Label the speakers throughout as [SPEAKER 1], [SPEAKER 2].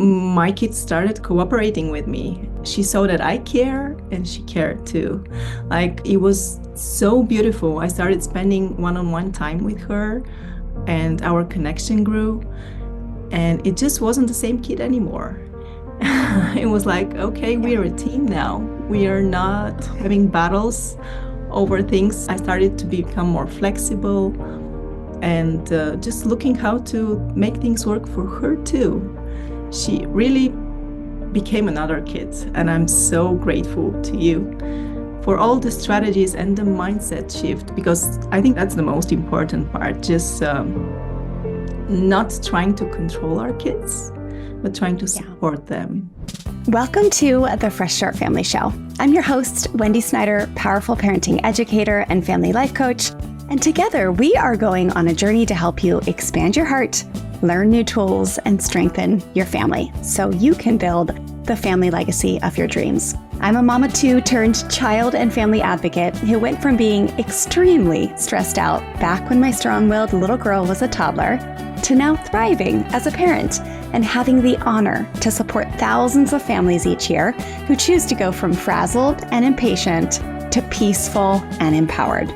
[SPEAKER 1] my kids started cooperating with me. She saw that I care and she cared too. Like, it was so beautiful. I started spending one-on-one time with her and our connection grew, and it just wasn't the same kid anymore. It was like, okay, we're a team now. We are not having battles over things. I started to become more flexible and just looking how to make things work for her too. She really became another kid, and I'm so grateful to you for all the strategies and the mindset shift, because I think that's the most important part. Just not trying to control our kids, but trying to support them.
[SPEAKER 2] Welcome to the Fresh Start Family Show. I'm your host, Wendy Snyder, powerful parenting educator and family life coach. And together we are going on a journey to help you expand your heart, learn new tools, and strengthen your family so you can build the family legacy of your dreams. I'm a mama too turned child and family advocate who went from being extremely stressed out back when my strong-willed little girl was a toddler to now thriving as a parent and having the honor to support thousands of families each year who choose to go from frazzled and impatient to peaceful and empowered.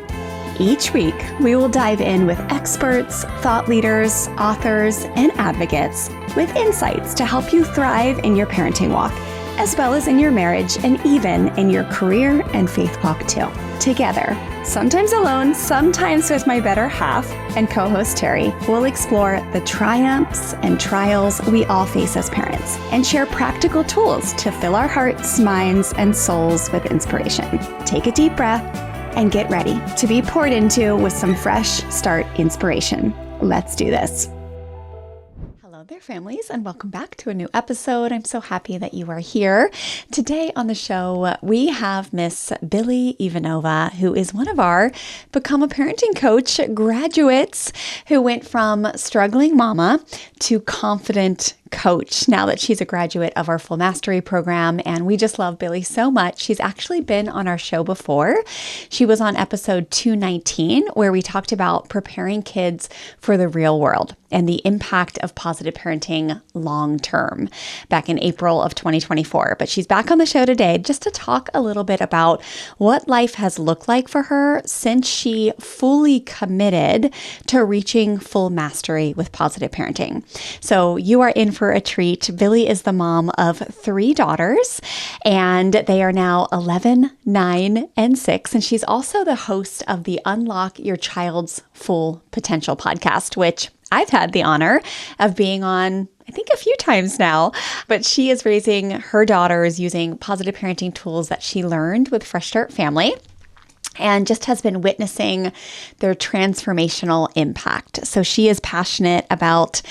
[SPEAKER 2] Each week, we will dive in with experts, thought leaders, authors, and advocates with insights to help you thrive in your parenting walk, as well as in your marriage and even in your career and faith walk too. Together, sometimes alone, sometimes with my better half and co-host Terry, we'll explore the triumphs and trials we all face as parents and share practical tools to fill our hearts, minds, and souls with inspiration. Take a deep breath and get ready to be poured into with some fresh start inspiration. Let's do this. Hello there, families, and welcome back to a new episode. I'm so happy that you are here. Today on the show, we have Miss Billy Ivanova, who is one of our Become a Parenting Coach graduates who went from struggling mama to confident coach now that she's a graduate of our Full Mastery program. And we just love Billy so much. She's actually been on our show before. She was on episode 219, where we talked about preparing kids for the real world and the impact of positive parenting long term back in April of 2024. But she's back on the show today just to talk a little bit about what life has looked like for her since she fully committed to reaching full mastery with positive parenting. So you are in for a treat. Billy is the mom of 3 daughters, and they are now 11, 9, and 6. And she's also the host of the Unlock Your Child's Full Potential podcast, which I've had the honor of being on, I think, a few times now. But she is raising her daughters using positive parenting tools that she learned with Fresh Start Family, and just has been witnessing their transformational impact. So she is passionate about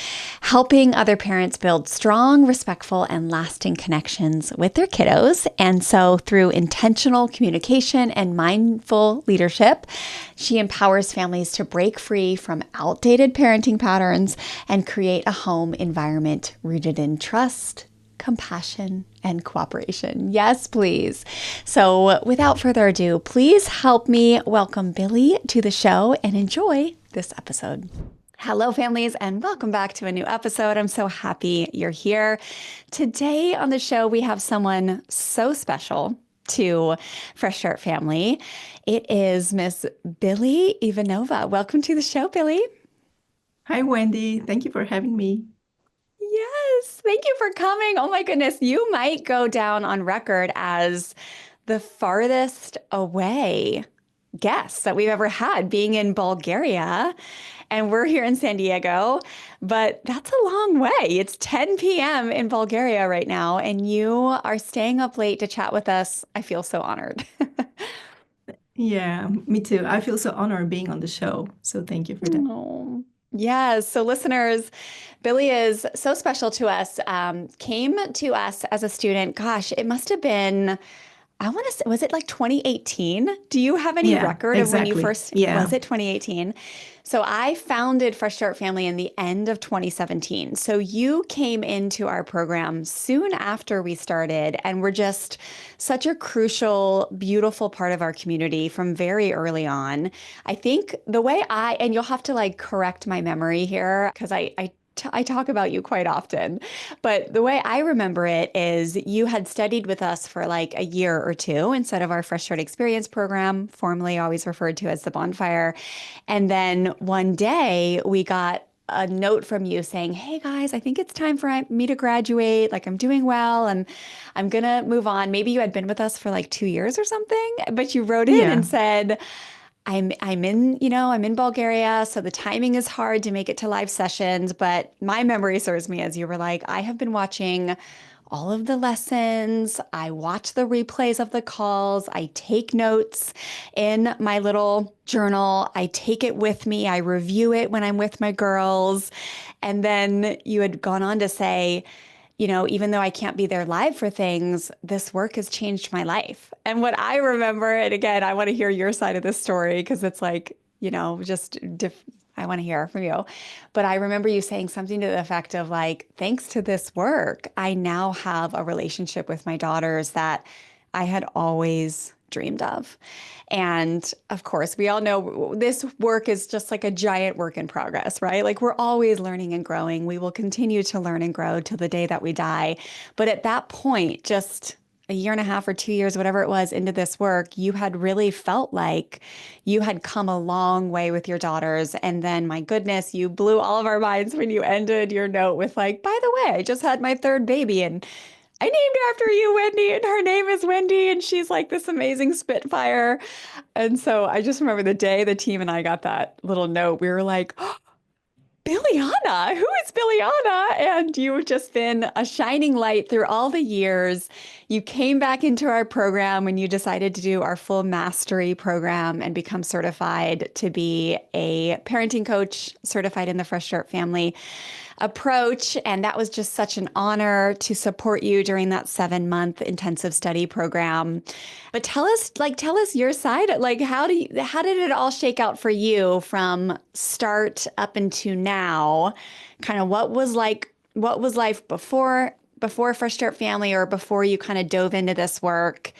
[SPEAKER 2] helping other parents build strong, respectful, and lasting connections with their kiddos. And so through intentional communication and mindful leadership, she empowers families to break free from outdated parenting patterns and create a home environment rooted in trust, compassion, and cooperation. Yes, please. So without further ado, please help me welcome Billy to the show and enjoy this episode. Hello, families, and welcome back to a new episode. I'm so happy you're here. Today on the show, we have someone so special to Fresh Start Family. It is Miss Billy Ivanova. Welcome to the show, Billy.
[SPEAKER 1] Hi, Wendy. Thank you for having me.
[SPEAKER 2] Yes, thank you for coming. Oh my goodness, you might go down on record as the farthest away guest that we've ever had, being in Bulgaria. And we're here in San Diego, but that's a long way. It's 10 p.m. in Bulgaria right now, and you are staying up late to chat with us. I feel so honored.
[SPEAKER 1] Yeah, me too. I feel so honored being on the show. So thank you for that.
[SPEAKER 2] Oh. Yes. So listeners, Billy is so special to us, came to us as a student. Gosh, it must have been, I want to say, was it like 2018? Do you have any record of when you first, was it 2018? So I founded Fresh Start Family in the end of 2017. So you came into our program soon after we started and were just such a crucial, beautiful part of our community from very early on. I think the way and you'll have to like correct my memory here because I I talk about you quite often. But the way I remember it is you had studied with us for like a year or two instead of our Fresh Start Experience program, formerly always referred to as the Bonfire. And then one day we got a note from you saying, "Hey guys, I think it's time for me to graduate. Like I'm doing well and I'm gonna move on." Maybe you had been with us for like 2 years or something, but you wrote in and
[SPEAKER 1] Yeah.
[SPEAKER 2] said, I'm in Bulgaria, so the timing is hard to make it to live sessions, but my memory serves me as you were like, I have been watching all of the lessons. I watch the replays of the calls. I take notes in my little journal. I take it with me. I review it when I'm with my girls. And then you had gone on to say, even though I can't be there live for things, this work has changed my life. And what I remember, and again, I want to hear your side of this story because it's like, I want to hear from you. But I remember you saying something to the effect of like, thanks to this work, I now have a relationship with my daughters that I had always dreamed of. And of course, we all know this work is just like a giant work in progress, right? Like we're always learning and growing. We will continue to learn and grow till the day that we die. But at that point, just a year and a half or 2 years, whatever it was, into this work, you had really felt like you had come a long way with your daughters. And then, my goodness, you blew all of our minds when you ended your note with, like, by the way, I just had my third baby and I named her after you, Wendy, and her name is Wendy, and she's like this amazing Spitfire. And so I just remember the day the team and I got that little note, we were like, oh, Billiana, who is Billiana? And you've just been a shining light through all the years. You came back into our program when you decided to do our full mastery program and become certified to be a parenting coach, certified in the Fresh Start family approach. And that was just such an honor to support you during that 7-month intensive study program. But tell us your side. Like, how did it all shake out for you from start up into now? Kind of what was life before Fresh Start Family or before you kind of dove into this work?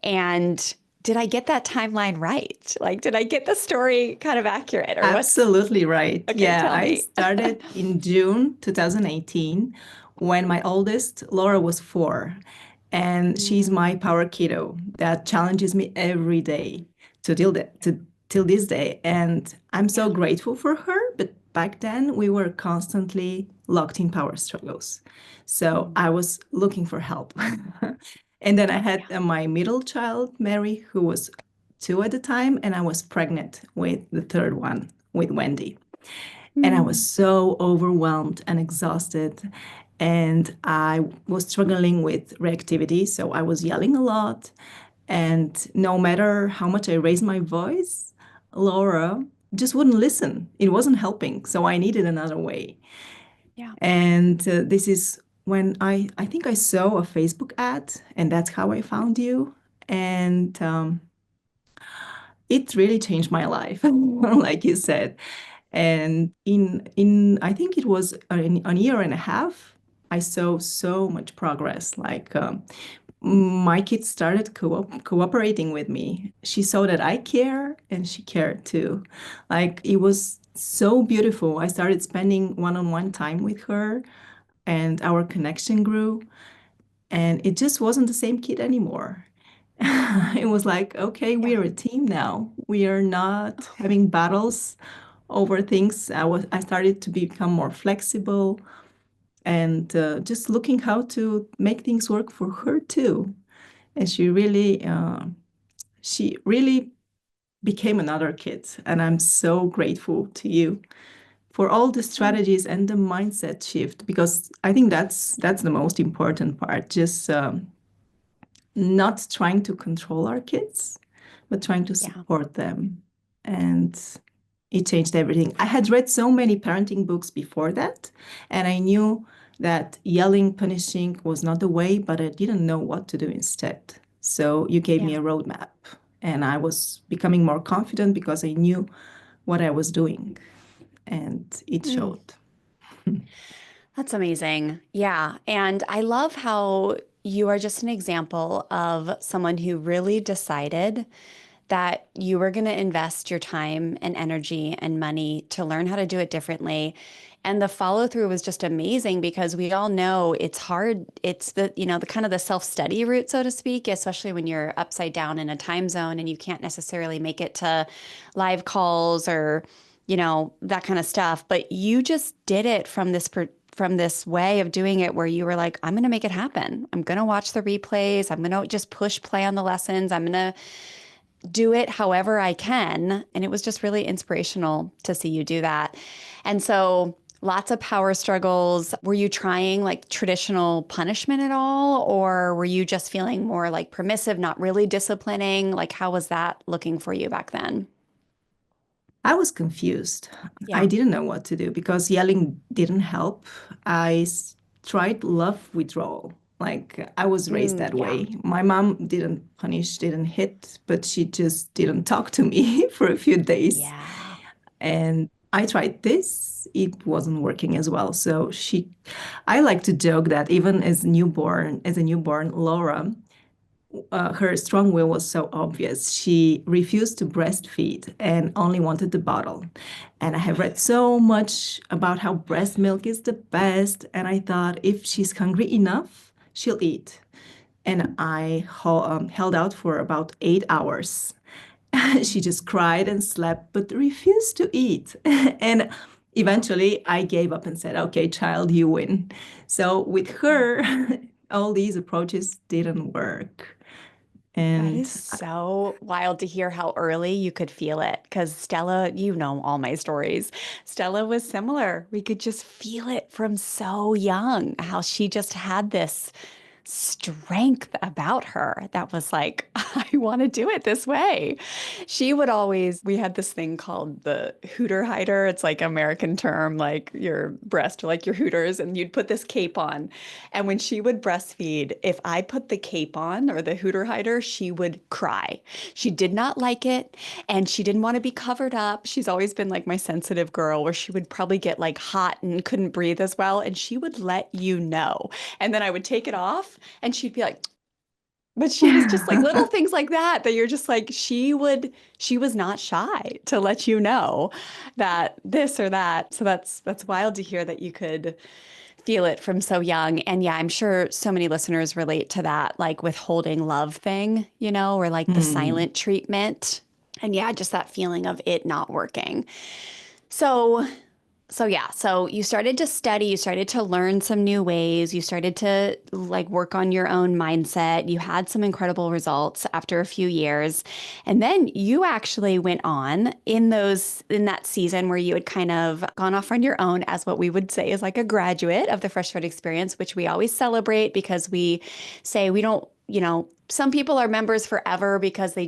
[SPEAKER 2] And did I get that timeline right? Like, did I get the story kind of accurate or what's,
[SPEAKER 1] Absolutely right.
[SPEAKER 2] okay,
[SPEAKER 1] Yeah,
[SPEAKER 2] tell
[SPEAKER 1] I
[SPEAKER 2] me.
[SPEAKER 1] started in June 2018 when my oldest, Laura, was 4. And she's my
[SPEAKER 2] Mm,
[SPEAKER 1] power kiddo that challenges me every day to till this day. And I'm so
[SPEAKER 2] yeah.
[SPEAKER 1] grateful for her. But back then, we were constantly locked in power struggles. So
[SPEAKER 2] Mm,
[SPEAKER 1] I was looking for help. And then I had
[SPEAKER 2] yeah.
[SPEAKER 1] my middle child, Mary, who was 2 at the time, and I was pregnant with the third one, with Wendy. And I was
[SPEAKER 2] Mm,
[SPEAKER 1] so overwhelmed and exhausted. And I was struggling with reactivity. So I was yelling a lot. And no matter how much I raised my voice, Laura just wouldn't listen. It wasn't helping. So I needed another way.
[SPEAKER 2] yeah.
[SPEAKER 1] And this is when I think I saw a Facebook ad, and that's how I found you. And it really changed my life, like you said. And in I think it was a year and a half, I saw so much progress. Like my kids started cooperating with me. She saw that I care, and she cared too. Like it was so beautiful. I started spending one-on-one time with her, and our connection grew. And it just wasn't the same kid anymore. It was like, okay, we
[SPEAKER 2] Yeah.
[SPEAKER 1] are a team now. We are not having battles over things. I started to become more flexible and just looking how to make things work for her too. And she really became another kid. And I'm so grateful to you for all the
[SPEAKER 2] Mm,
[SPEAKER 1] strategies and the mindset shift, because I think that's the most important part. Just not trying to control our kids, but trying to
[SPEAKER 2] yeah.
[SPEAKER 1] support them. And it changed everything. I had read so many parenting books before that, and I knew that yelling, punishing was not the way, but I didn't know what to do instead. So you gave me
[SPEAKER 2] Yeah.
[SPEAKER 1] a roadmap, and I was becoming more confident because I knew what I was doing, and it
[SPEAKER 2] Mm,
[SPEAKER 1] showed.
[SPEAKER 2] that's amazing. Yeah. And I love how you are just an example of someone who really decided that you were going to invest your time and energy and money to learn how to do it differently. And the follow through was just amazing because we all know it's hard. It's the kind of the self-study route, so to speak, especially when you're upside down in a time zone and you can't necessarily make it to live calls or, that kind of stuff. But you just did it from this way of doing it where you were like, I'm going to make it happen. I'm going to watch the replays. I'm going to just push play on the lessons. I'm going to do it however I can. And it was just really inspirational to see you do that. And so lots of power struggles. Were you trying like traditional punishment at all? Or were you just feeling more like permissive, not really disciplining? Like, how was that looking for you back then?
[SPEAKER 1] I was confused. I
[SPEAKER 2] Yeah.
[SPEAKER 1] didn't know what to do because yelling didn't help. Tried love withdrawal. Like I was raised that
[SPEAKER 2] Yeah.
[SPEAKER 1] way. My mom didn't punish, didn't hit, but she just didn't talk to me for a few days.
[SPEAKER 2] Yeah.
[SPEAKER 1] And I tried this. It wasn't working as well. I like to joke that even as a newborn, Laura, her strong will was so obvious. She refused to breastfeed and only wanted the bottle. And I have read so much about how breast milk is the best. And I thought if she's hungry enough, she'll eat. And held out for about 8 hours. She just cried and slept, but refused to eat. And eventually I gave up and said, okay, child, you win. So with her, all these approaches didn't work.
[SPEAKER 2] That
[SPEAKER 1] And
[SPEAKER 2] is so wild to hear how early you could feel it. Because Stella, you know all my stories. Stella was similar. We could just feel it from so young, how she just had this strength about her that was like, I want to do it this way. We had this thing called the hooter hider. It's like American term, like your breast or like your hooters, and you'd put this cape on. And when she would breastfeed, if I put the cape on or the hooter hider, she would cry. She did not like it and she didn't want to be covered up. She's always been like my sensitive girl where she would probably get like hot and couldn't breathe as well. And she would let you know. And then I would take it off and she'd be like, but she was just like little things like that, that you're just like, she was not shy to let you know that this or that. So that's wild to hear that you could feel it from so young. And yeah, I'm sure so many listeners relate to that, like withholding love thing, or like the
[SPEAKER 1] hmm,
[SPEAKER 2] silent treatment. And yeah, just that feeling of it not working. So so you started to study, you started to learn some new ways, you started to like work on your own mindset. You had some incredible results after a few years. And then you actually went on in that season where you had kind of gone off on your own as what we would say is like a graduate of the Fresh Start experience, which we always celebrate because we say we don't, some people are members forever because they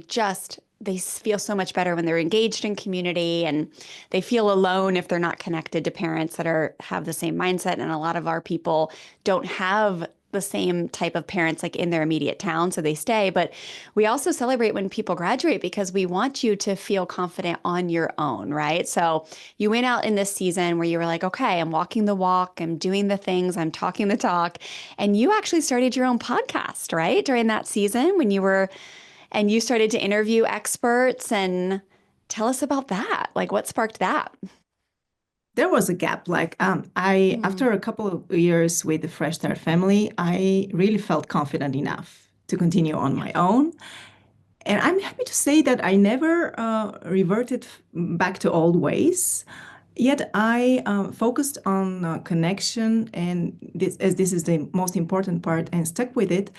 [SPEAKER 2] feel so much better when they're engaged in community and they feel alone if they're not connected to parents that have the same mindset. And a lot of our people don't have the same type of parents like in their immediate town, so they stay. But we also celebrate when people graduate because we want you to feel confident on your own, right? So you went out in this season where you were like, okay, I'm walking the walk, I'm doing the things, I'm talking the talk. And you actually started your own podcast, right? During that season and you started to interview experts and tell us about that. Like what sparked that?
[SPEAKER 1] there was a gap. I
[SPEAKER 2] Mm,
[SPEAKER 1] after a couple of years with the Fresh Start family, I really felt confident enough to continue on
[SPEAKER 2] yeah.
[SPEAKER 1] my own. And I'm happy to say that I never reverted back to old ways. Yet I focused on connection, and this is the most important part, and stuck with it.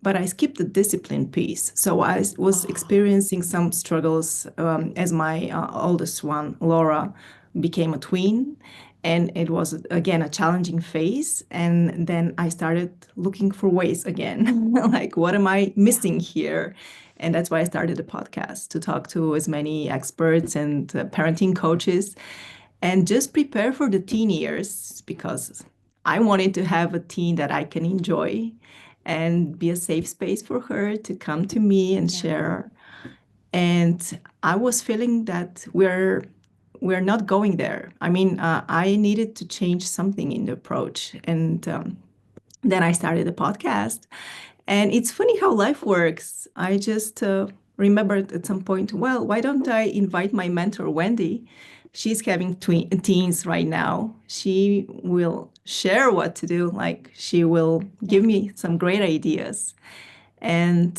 [SPEAKER 1] But I skipped the discipline piece. So was
[SPEAKER 2] Oh,
[SPEAKER 1] experiencing some struggles as my oldest one, Laura, became a tween. And it was, again, a challenging phase. And then I started looking for ways again. Like, what am I
[SPEAKER 2] yeah.
[SPEAKER 1] missing here? And that's why I started a podcast to talk to as many experts and parenting coaches and just prepare for the teen years because I wanted to have a teen that I can enjoy and be a safe space for her to come to me and
[SPEAKER 2] Yeah.
[SPEAKER 1] share. And I was feeling that we're not going there. I mean, I needed to change something in the approach, and then I started a podcast. And it's funny how life works. I just remembered at some point, well, why don't I invite my mentor, Wendy? She's having teens right now. She will share what to do. Like she will give me some great ideas. And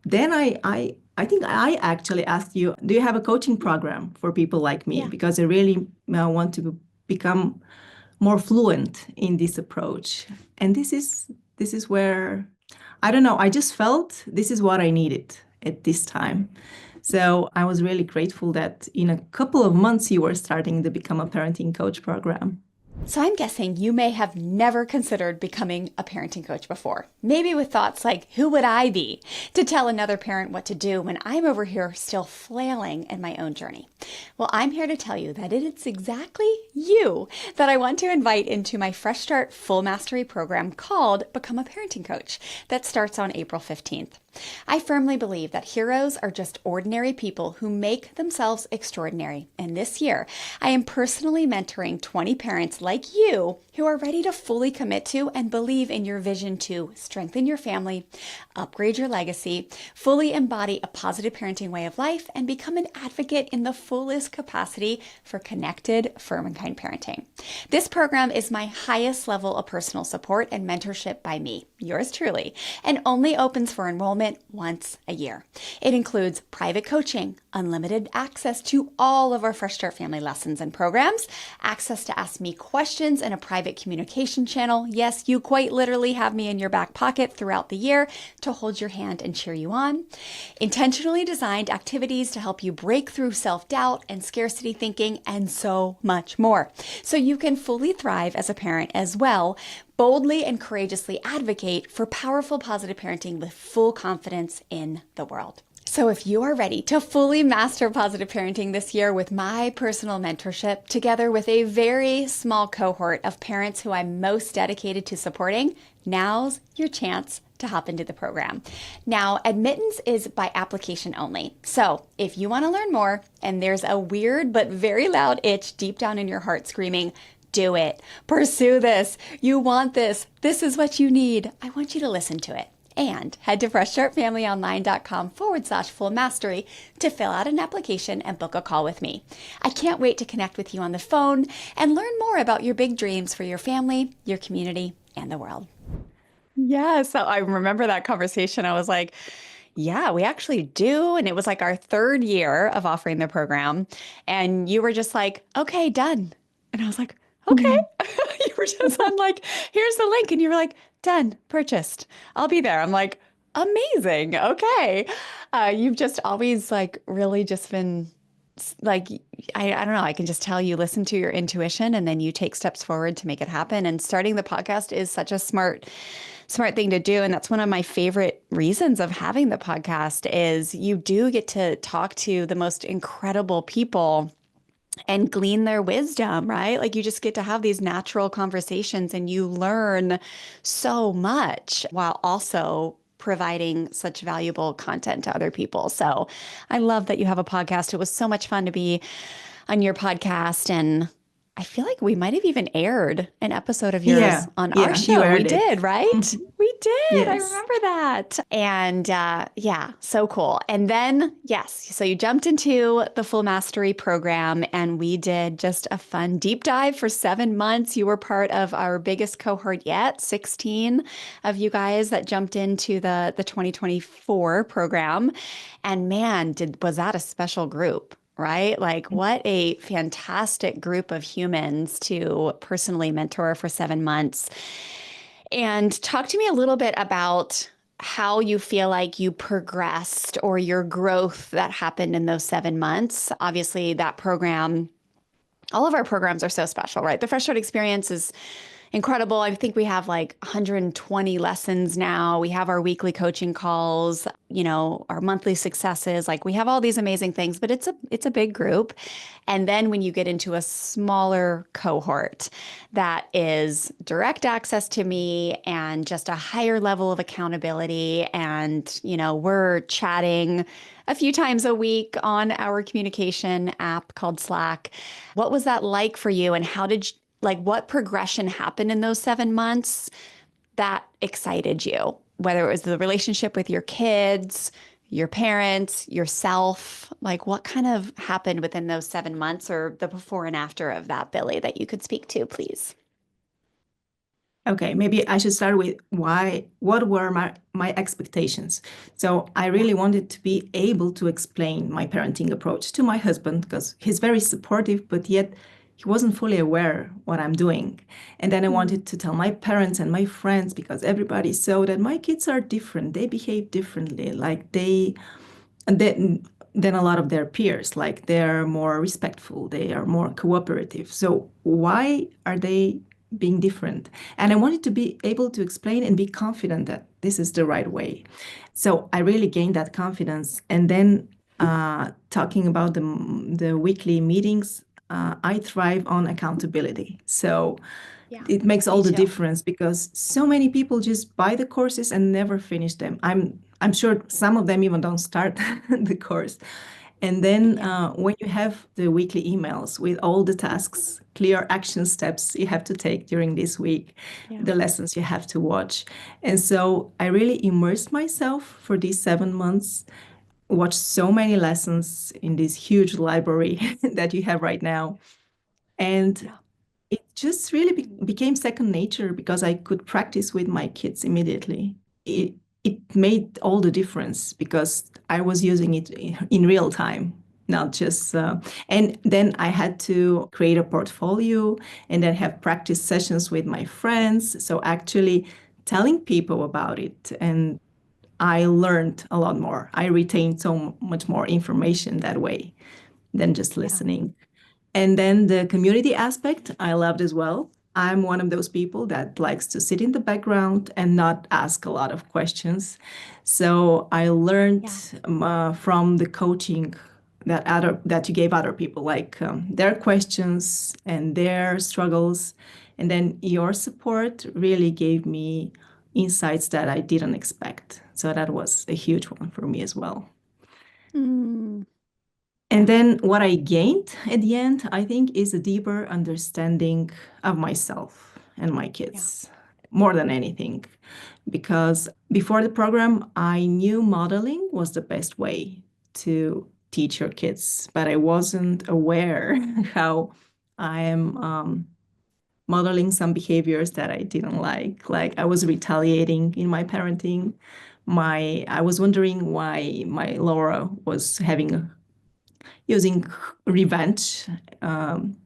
[SPEAKER 1] then I think I actually asked you, do you have a coaching program for people like me?
[SPEAKER 2] Yeah.
[SPEAKER 1] Because I really want to become more fluent in this approach. And this is where I don't know, I just felt this is what I needed at this time. So I was really grateful that in a couple of months you were starting the Become a Parenting Coach program.
[SPEAKER 2] So I'm guessing you may have never considered becoming a parenting coach before. Maybe with thoughts like, who would I be to tell another parent what to do when I'm over here still flailing in my own journey? Well, I'm here to tell you that it's exactly you that I want to invite into my Fresh Start Full Mastery program called Become a Parenting Coach that starts on April 15th. I firmly believe that heroes are just ordinary people who make themselves extraordinary. And this year, I am personally mentoring 20 parents like you who are ready to fully commit to and believe in your vision to strengthen your family, upgrade your legacy, fully embody a positive parenting way of life, and become an advocate in the fullest capacity for connected, firm, and kind parenting. This program is my highest level of personal support and mentorship by me, yours truly, and only opens for enrollment once a year. It includes private coaching, unlimited access to all of our Fresh Start family lessons and programs, access to ask me questions in a private communication channel. Yes, you quite literally have me in your back pocket throughout the year to hold your hand and cheer you on. Intentionally designed activities to help you break through self-doubt and scarcity thinking, and so much more. So you can fully thrive as a parent as well. Boldly and courageously advocate for powerful positive parenting with full confidence in the world. So if you are ready to fully master positive parenting this year with my personal mentorship, together with a very small cohort of parents who I'm most dedicated to supporting, now's your chance to hop into the program. Now, admittance is by application only. So if you want to learn more and there's a weird but very loud itch deep down in your heart screaming, do it. Pursue this. You want this. This is what you need. I want you to listen to it. And head to freshstartfamilyonline.com/full mastery to fill out an application and book a call with me. I can't wait to connect with you on the phone and learn more about your big dreams for your family, your community, and the world. Yeah, so I remember that conversation. I was like, yeah, we actually do. And it was like our third year of offering the program. And you were just like, okay, done. And I was like, okay. You were just on like, here's the link. And you were like, done, purchased. I'll be there. I'm like, amazing. Okay. You've just always like really just been like, I don't know. I can just tell you listen to your intuition and then you take steps forward to make it happen. And starting the podcast is such a smart thing to do. And that's one of my favorite reasons of having the podcast is you do get to talk to the most incredible people and glean their wisdom, right? Like you just get to have these natural conversations and you learn so much while also providing such valuable content to other people. So I love that you have a podcast. It was so much fun to be on your podcast, and I feel like we might have even aired an episode of yours on our show. We did, right? We did. Yes. I remember that. And yeah, so cool. And then, yes, so you jumped into the Full Mastery program and we did just a fun deep dive for 7 months. You were part of our biggest cohort yet, 16 of you guys that jumped into the 2024 program. And man, was that a special group. Right? Like what a fantastic group of humans to personally mentor for 7 months. And talk to me a little bit about how you feel like you progressed or your growth that happened in those 7 months. Obviously, that program, all of our programs are so special, right? The Fresh Start experience is incredible. I think we have like 120 lessons now. We have our weekly coaching calls, our monthly successes. Like we have all these amazing things, but it's a big group. And then when you get into a smaller cohort that is direct access to me and just a higher level of accountability, and we're chatting a few times a week on our communication app called Slack. What was that like for you, and how did what progression happened in those 7 months that excited you? Whether it was the relationship with your kids, your parents, yourself? Like, what kind of happened within those 7 months or the before and after of that, Billy, that you could speak to, please?
[SPEAKER 1] Okay, maybe I should start with what were my expectations. So I
[SPEAKER 2] Yeah.
[SPEAKER 1] really wanted to be able to explain my parenting approach to my husband because he's very supportive, but yet he wasn't fully aware what I'm doing. And then I
[SPEAKER 2] Mm,
[SPEAKER 1] wanted to tell my parents and my friends because everybody saw that my kids are different. They behave differently. Like than a lot of their peers. Like they're more respectful, they are more cooperative. So why are they being different? And I wanted to be able to explain and be confident that this is the right way. So I really gained that confidence. And then talking about the weekly meetings, I thrive on accountability. So
[SPEAKER 2] yeah,
[SPEAKER 1] it makes all
[SPEAKER 2] me
[SPEAKER 1] the
[SPEAKER 2] too.
[SPEAKER 1] difference because so many people just buy the courses and never finish them. I'm sure some of them even don't start the course. And then
[SPEAKER 2] Yeah,
[SPEAKER 1] when you have the weekly emails with all the tasks, clear action steps you have to take during this week,
[SPEAKER 2] yeah,
[SPEAKER 1] the lessons you have to watch. And so I really immersed myself for these 7 months, watched so many lessons in this huge library that you have right now. And
[SPEAKER 2] yeah,
[SPEAKER 1] it just really became second nature because I could practice with my kids immediately. It made all the difference because I was using it in real time, not just. And then I had to create a portfolio and then have practice sessions with my friends. So actually telling people about it, and I learned a lot more. I retained so much more information that way than just
[SPEAKER 2] yeah.
[SPEAKER 1] listening. And then the community aspect, I loved as well. I'm one of those people that likes to sit in the background and not ask a lot of questions. So I learned
[SPEAKER 2] Yeah.
[SPEAKER 1] from the coaching that you gave other people, like their questions and their struggles, and then your support really gave me insights that I didn't expect. So that was a huge one for me as well.
[SPEAKER 2] Mm,
[SPEAKER 1] And
[SPEAKER 2] yeah,
[SPEAKER 1] then what I gained at the end, I think, is a deeper understanding of myself and my
[SPEAKER 2] yeah.
[SPEAKER 1] kids more than anything. Because before the program, I knew modeling was the best way to teach your kids, but I wasn't aware how I am modeling some behaviors that I didn't like. Like I was retaliating in my parenting. I was wondering why my Laura was having using revenge. Um,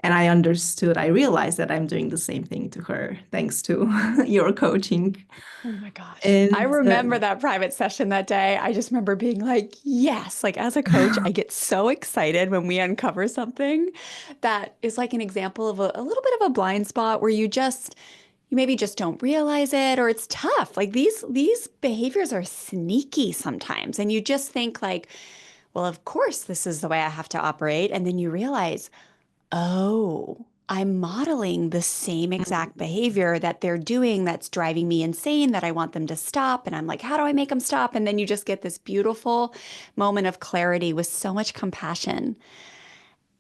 [SPEAKER 1] and I realized that I'm doing the same thing to her thanks to your coaching.
[SPEAKER 2] Oh my gosh. I
[SPEAKER 1] And
[SPEAKER 2] remember that private session that day. I just remember being like, yes, like as a coach, I get so excited when we uncover something that is like an example of a little bit of a blind spot where you maybe just don't realize it or it's tough. Like these behaviors are sneaky sometimes. And you just think like, well, of course this is the way I have to operate. And then you realize, oh, I'm modeling the same exact behavior that they're doing that's driving me insane, that I want them to stop. And I'm like, how do I make them stop? And then you just get this beautiful moment of clarity with so much compassion,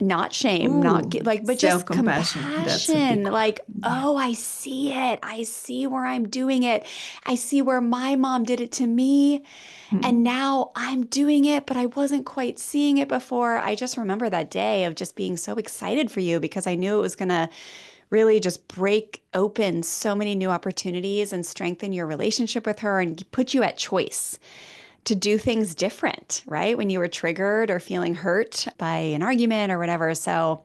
[SPEAKER 2] not shame, not
[SPEAKER 1] ooh,
[SPEAKER 2] like, but just
[SPEAKER 1] self-compassion. That's a
[SPEAKER 2] compassion.
[SPEAKER 1] big one.
[SPEAKER 2] Like,
[SPEAKER 1] Yeah.
[SPEAKER 2] oh, I see it. I see where I'm doing it. I see where my mom did it to me. And
[SPEAKER 1] Mm.
[SPEAKER 2] now I'm doing it, but I wasn't quite seeing it before. I just remember that day of just being so excited for you because I knew it was going to really just break open so many new opportunities and strengthen your relationship with her and put you at choice to do things different, right? When you were triggered or feeling hurt by an argument or whatever. So,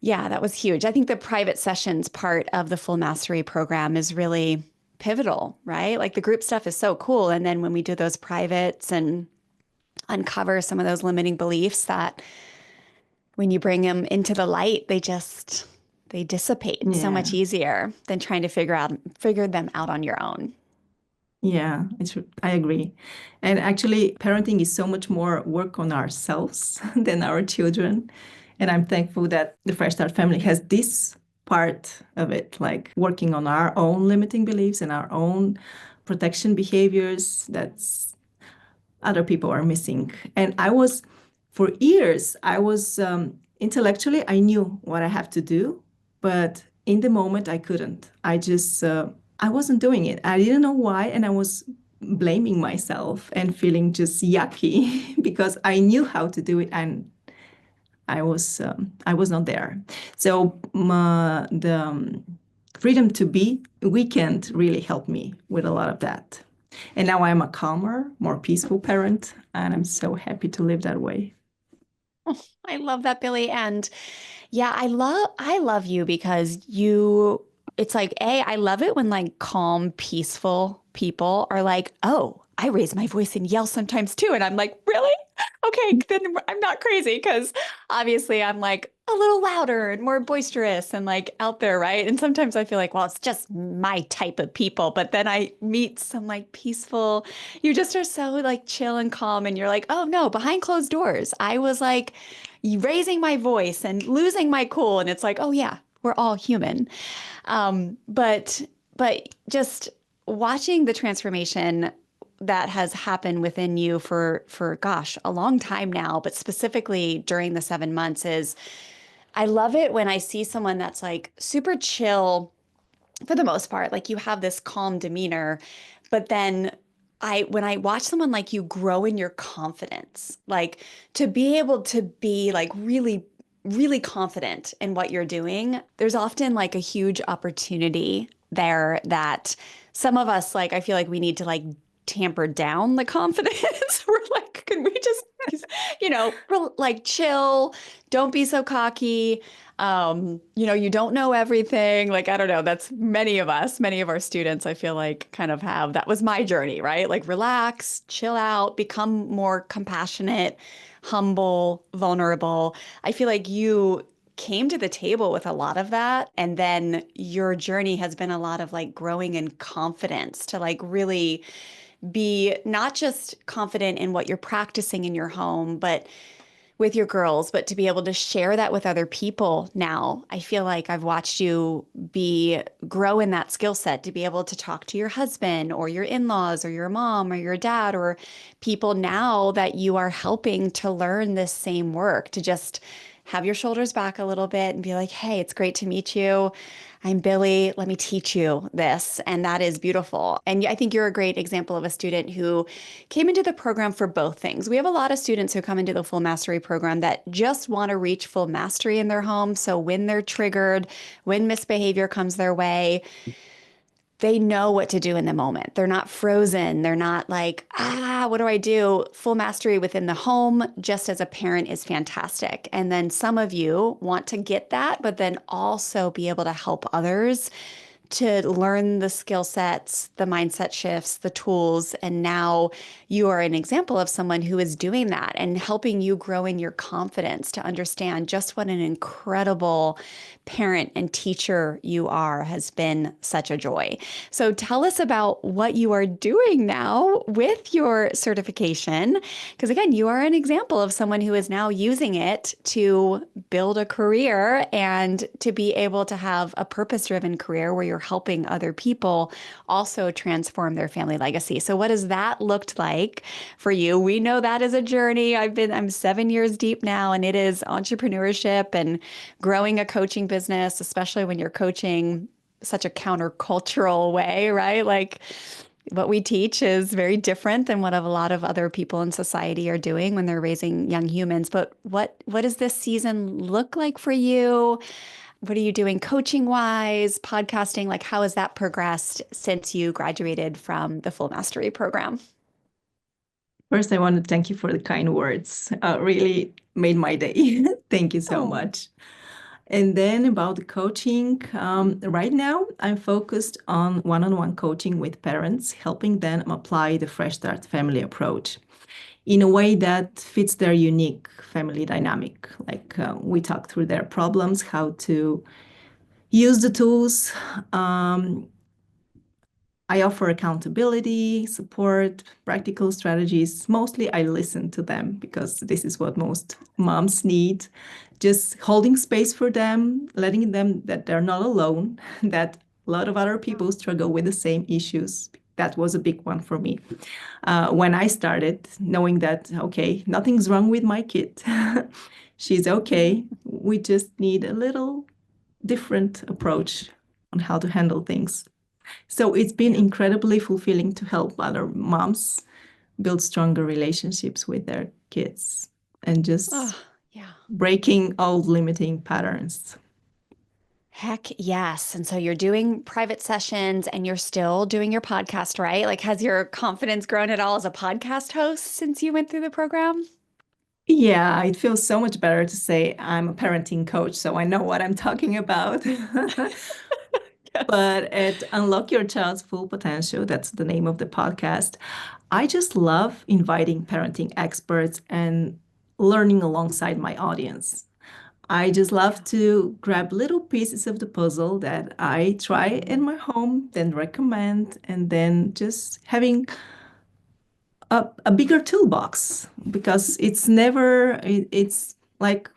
[SPEAKER 2] yeah, that was huge. I think the private sessions part of the full mastery program is really pivotal, right? Like the group stuff is so cool. And then when we do those privates and uncover some of those limiting beliefs that when you bring them into the light, they dissipate so much
[SPEAKER 1] Yeah.
[SPEAKER 2] easier than trying to figure them out on your own.
[SPEAKER 1] Yeah, I agree. And actually, parenting is so much more work on ourselves than our children. And I'm thankful that the Fresh Start family has this part of it, like working on our own limiting beliefs and our own protection behaviors that's other people are missing. And for years, I was intellectually, I knew what I have to do, but in the moment, I couldn't. I wasn't doing it. I didn't know why, and I was blaming myself and feeling just yucky because I knew how to do it and I was not there. So the freedom to be weekend really helped me with a lot of that. And now I'm a calmer, more peaceful parent, and I'm so happy to live that way.
[SPEAKER 2] I love that, Billy. And yeah, I love you because you it's like I love it when like calm, peaceful people are like, "Oh, I raise my voice and yell sometimes too." And I'm like, "Really? Okay, then I'm not crazy because obviously I'm like a little louder and more boisterous and like out there, right?" And sometimes I feel like, well, it's just my type of people, but then I meet some like peaceful, you just are so like chill and calm and you're like, "Oh no, behind closed doors, I was like raising my voice and losing my cool." And it's like, oh yeah, we're all human. But just watching the transformation that has happened within you for gosh, a long time now, but specifically during the 7 months is I love it when I see someone that's like super chill for the most part, like you have this calm demeanor, but then when I watch someone like you grow in your confidence, like to be able to be like really, really confident in what you're doing, there's often like a huge opportunity there that some of us, like, I feel like we need to like tamper down the confidence. We're like, can we just, like chill, don't be so cocky. You don't know everything. Like, I don't know. That's many of us, many of our students, I feel like kind of have, that was my journey, right? Like relax, chill out, become more compassionate, humble, vulnerable. I feel like you came to the table with a lot of that. And then your journey has been a lot of like growing in confidence to like really be not just confident in what you're practicing in your home, but with your girls, but to be able to share that with other people now. I feel like I've watched you be grow in that skill set to be able to talk to your husband or your in-laws or your mom or your dad or people now that you are helping to learn this same work, to just have your shoulders back a little bit and be like, hey, it's great to meet you. I'm Billy. Let me teach you this. And that is beautiful. And I think you're a great example of a student who came into the program for both things. We have a lot of students who come into the full mastery program that just want to reach full mastery in their home. So when they're triggered, when misbehavior comes their way, they know what to do in the moment. They're not frozen. They're not like, what do I do? Full mastery within the home, just as a parent, is fantastic. And then some of you want to get that, but then also be able to help others to learn the skill sets, the mindset shifts, the tools. And now you are an example of someone who is doing that and helping you grow in your confidence to understand just what an incredible parent and teacher you are has been such a joy. So tell us about what you are doing now with your certification. Because again, you are an example of someone who is now using it to build a career and to be able to have a purpose-driven career where you're helping other people also transform their family legacy. So what has that looked like for you? We know that is a journey. I'm 7 years deep now, and it is entrepreneurship and growing a coaching business, especially when you're coaching such a countercultural way, right? Like what we teach is very different than what a lot of other people in society are doing when they're raising young humans. But what does this season look like for you? What are you doing coaching wise, podcasting? Like, how has that progressed since you graduated from the Full Mastery program?
[SPEAKER 1] First, I want to thank you for the kind words. Really made my day. Thank you so
[SPEAKER 2] Oh,
[SPEAKER 1] much. And then about the coaching, right now I'm focused on one-on-one coaching with parents, helping them apply the Fresh Start family approach in a way that fits their unique family dynamic. Like we talk through their problems, how to use the tools. I offer accountability, support, practical strategies. Mostly I listen to them because this is what most moms need. Just holding space for them, letting them that they're not alone, that a lot of other people struggle with the same issues. That was a big one for me. When I started, knowing that, okay, nothing's wrong with my kid. She's okay. We just need a little different approach on how to handle things. So it's been incredibly fulfilling to help other moms build stronger relationships with their kids and just
[SPEAKER 2] Oh, yeah.
[SPEAKER 1] breaking old limiting patterns.
[SPEAKER 2] Heck yes. And so you're doing private sessions and you're still doing your podcast, right? Like, has your confidence grown at all as a podcast host since you went through the program?
[SPEAKER 1] Yeah, it feels so much better to say I'm a parenting coach, so I know what I'm talking about.
[SPEAKER 2] Yes.
[SPEAKER 1] But at Unlock Your Child's Full Potential, that's the name of the podcast, I just love inviting parenting experts and learning alongside my audience. I just love
[SPEAKER 2] Yeah.
[SPEAKER 1] to grab little pieces of the puzzle that I try in
[SPEAKER 2] Mhm.
[SPEAKER 1] my home, then recommend, and then just having a bigger toolbox because it's like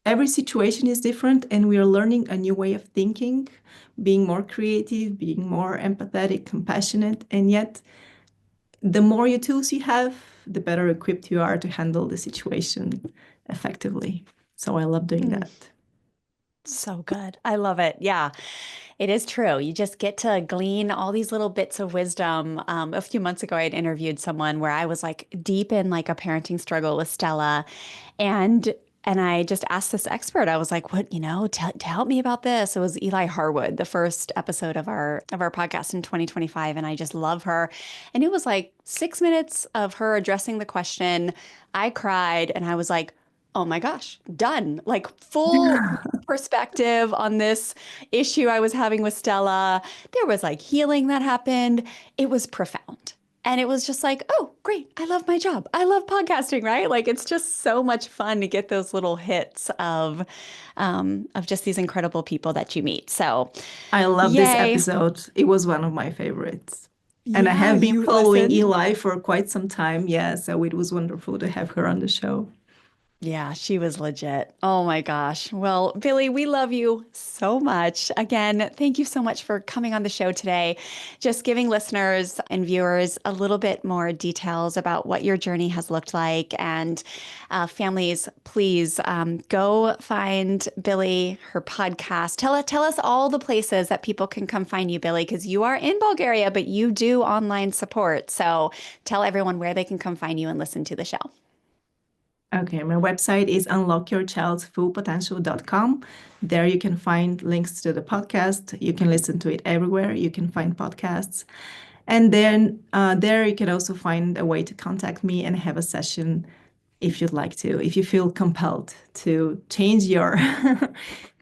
[SPEAKER 1] every situation is different and we are learning a new way of thinking, being more creative, being more empathetic, compassionate, and yet the more you tools you have, the better equipped you are to handle the situation effectively. So I love doing
[SPEAKER 2] Mm,
[SPEAKER 1] that.
[SPEAKER 2] so good. I love it. Yeah. It is true. You just get to glean all these little bits of wisdom. A few months ago, I had interviewed someone where I was like deep in like a parenting struggle with Stella, and I just asked this expert. I was like, "What, to help me about this?" It was Eli Harwood, the first episode of our podcast in 2025, and I just love her. And it was like 6 minutes of her addressing the question. I cried, and I was like, "Oh my gosh, done!" Like full perspective on this issue I was having with Stella. There was like healing that happened. It was profound. And it was just like, oh, great. I love my job. I love podcasting, right? Like it's just so much fun to get those little hits of just these incredible people that you meet. So,
[SPEAKER 1] I love this
[SPEAKER 2] yay.
[SPEAKER 1] episode. It was one of my favorites. And I
[SPEAKER 2] Yeah,
[SPEAKER 1] have been
[SPEAKER 2] you
[SPEAKER 1] following
[SPEAKER 2] listened.
[SPEAKER 1] Eli for quite some time. Yeah, so it was wonderful to have her on the show.
[SPEAKER 2] Yeah, she was legit. Oh my gosh. Well, Billy, we love you so much. Again, thank you so much for coming on the show today. Just giving listeners and viewers a little bit more details about what your journey has looked like. And families, please go find Billy, her podcast. Tell us all the places that people can come find you, Billy, because you are in Bulgaria, but you do online support. So tell everyone where they can come find you and listen to the show.
[SPEAKER 1] Okay, my website is unlockyourchildsfullpotential.com. There you can find links to the podcast. You can listen to it everywhere. You can find podcasts. And then there you can also find a way to contact me and have a session if you'd like to, if you feel compelled to change your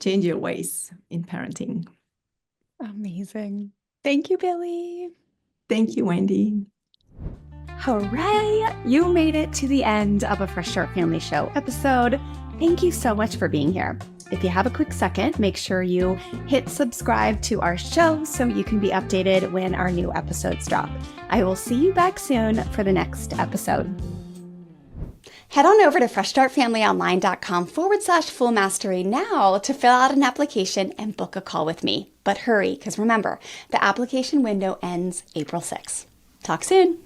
[SPEAKER 1] change your ways in parenting.
[SPEAKER 2] Amazing. Thank you, Billy.
[SPEAKER 1] Thank you, Wendy.
[SPEAKER 2] Hooray! You made it to the end of a Fresh Start Family Show episode. Thank you so much for being here. If you have a quick second, make sure you hit subscribe to our show so you can be updated when our new episodes drop. I will see you back soon for the next episode. Head on over to freshstartfamilyonline.com/full mastery now to fill out an application and book a call with me. But hurry, because remember, the application window ends April 6th. Talk soon.